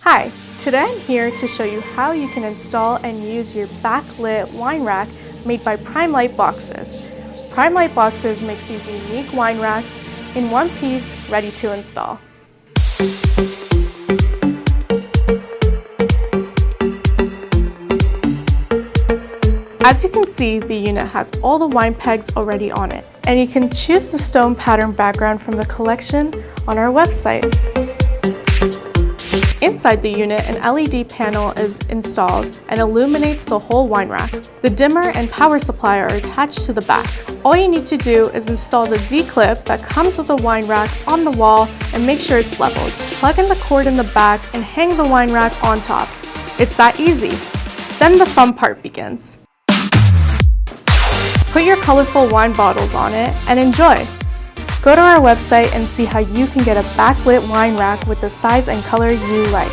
Hi, today I'm here to show you how you can install and use your backlit wine rack made by Light boxes. Light boxes makes these unique wine racks in one piece, ready to install. As you can see, the unit has all the wine pegs already on it, and you can choose the stone pattern background from the collection on our website. Inside the unit, an LED panel is installed and illuminates the whole wine rack. The dimmer and power supply are attached to the back. All you need to do is install the Z-clip that comes with the wine rack on the wall and make sure it's leveled. Plug in the cord in the back and hang the wine rack on top. It's that easy. Then the fun part begins. Put your colorful wine bottles on it and enjoy! Go to our website and see how you can get a backlit wine rack with the size and color you like.